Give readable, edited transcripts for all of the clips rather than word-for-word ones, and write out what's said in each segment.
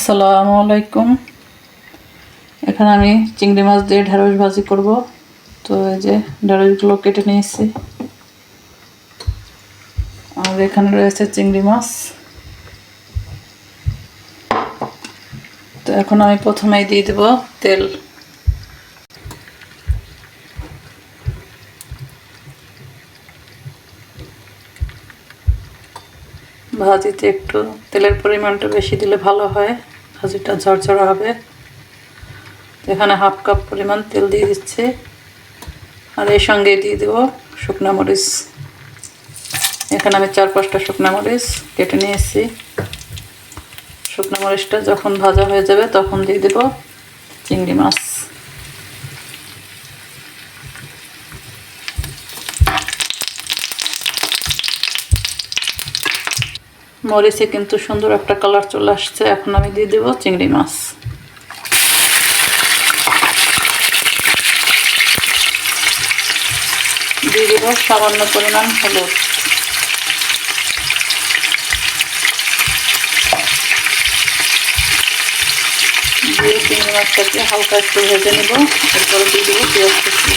আসসালামু আলাইকুম। এখানে আমি চিংড়ি মাছ দিয়ে ঢেঁড়স ভাজি করব। তো এই যে ঢেঁড়সগুলো কেটে নিয়েছি, আর এখানে রয়েছে চিংড়ি মাছ। তো এখন আমি প্রথমেই দিয়ে দেব তেল। ভাজিতে একটু তেলের পরিমাণটা বেশি দিলে ভালো হয়, ভাজিটা ঝরঝরা হবে। এখানে হাফ কাপ পরিমাণ তেল দিয়ে দিচ্ছি, আর এর সঙ্গে দিয়ে দেব শুকনো মরিচ। এখানে আমি 4-5টা শুকনো মরিচ কেটে নিয়েছি। শুকনো মরিচটা যখন ভাজা হয়ে যাবে তখন দিয়ে দেব চিংড়ি মাছ। মরিচে কিন্তু সুন্দর একটা কালার চলে আসছে। এখন আমি দিয়ে দেব চিংড়ি মাছ। দিয়ে দেব সামান্য পরিমাণ হলুদ। দিয়ে চিংড়ি মাছটাকে হালকা একটু ভেজে নেব। এরপরে দিয়ে দেবো পেঁয়াজ কুচি।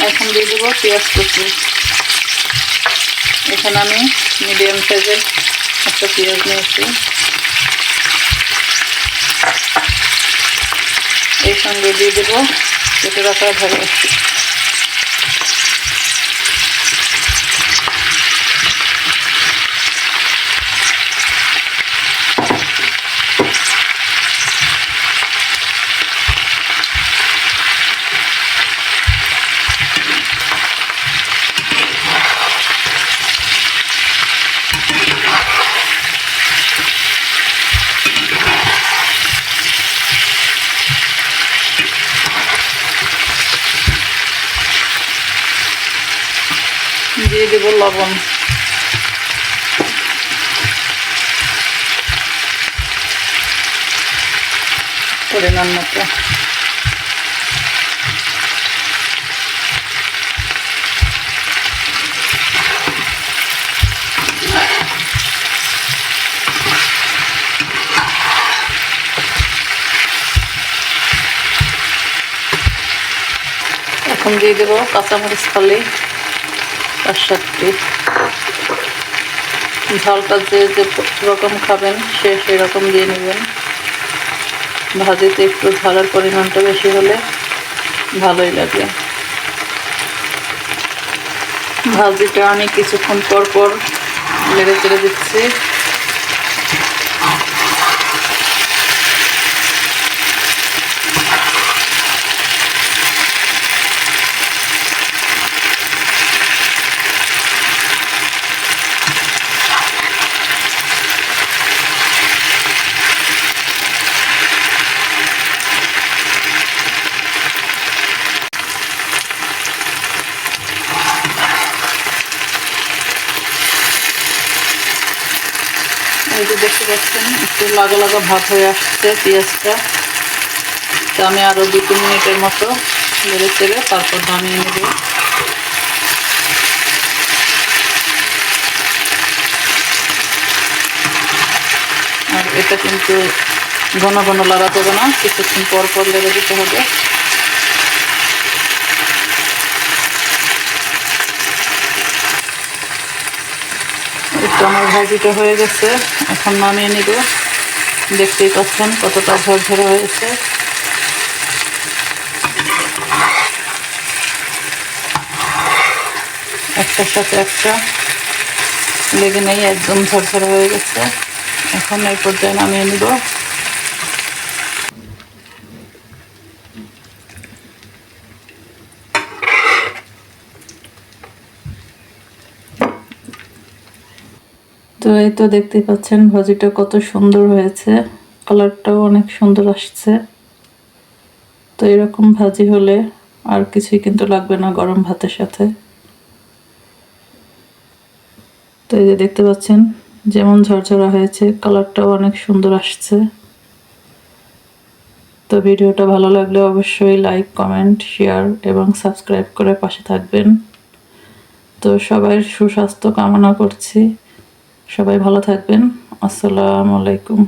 এখন দিয়ে দেবো পেঁয়াজ কুচি। এখানে আমি মিডিয়াম সাইজের একটা পেঁয়াজ নিয়েছি। এর সঙ্গে দিয়ে দেবো কেটে রাখা ঢেঁড়স। দিয়ে দেব লবণ। পরিমাণ মতো। এখন দিয়ে দেব কাঁচামরিচ ফালি 5-7টি। ঝালটা যে রকম খাবেন সেই রকম দিয়ে নেবেন। ভাজিতে একটু ঝালের পরিমাণটা বেশি হলে ভালোই লাগে। ভাজিটা আমি কিছুক্ষণ পর পর নেড়ে চেড়ে দিচ্ছি। এই যে দেখতে পাচ্ছেন একটু লাগা লাগা ভাব হয়ে আসছে পেঁয়াজটা। তো আমি আরও 2-3 মিনিটের মতো নেড়ে চেড়ে তারপর নামিয়ে নেব। আর এটা কিন্তু ঘন ঘন লাগা যাবে না, কিছুক্ষণ পর পর লেগে দিতে হবে। একটু আমার ভাজিটা হয়ে গেছে, এখন নামিয়ে নিব। দেখতেই পাচ্ছেন কতটা ঝরঝরে হয়েছে। একটার সাথে একটা লেগে নেই, একদম ঝরঝরে হয়ে গেছে। এখন এই পর্যায়ে নামিয়ে নিব। তো এই তো দেখতেই পাচ্ছেন ভাজিটা কত সুন্দর হয়েছে, কালারটাও অনেক সুন্দর আসছে। তো এরকম ভাজি হলে আর কিছুই কিন্তু লাগবে না গরম ভাতের সাথে। তো এই যে দেখতে পাচ্ছেন যেমন ঝরঝরা হয়েছে, কালারটাও অনেক সুন্দর আসছে। তো ভিডিওটা ভালো লাগলে অবশ্যই লাইক, কমেন্ট, শেয়ার এবং সাবস্ক্রাইব করে পাশে থাকবেন। তো সবার সুস্বাস্থ্য কামনা করছি। সবাই ভালো থাকবেন। আসসালামু আলাইকুম।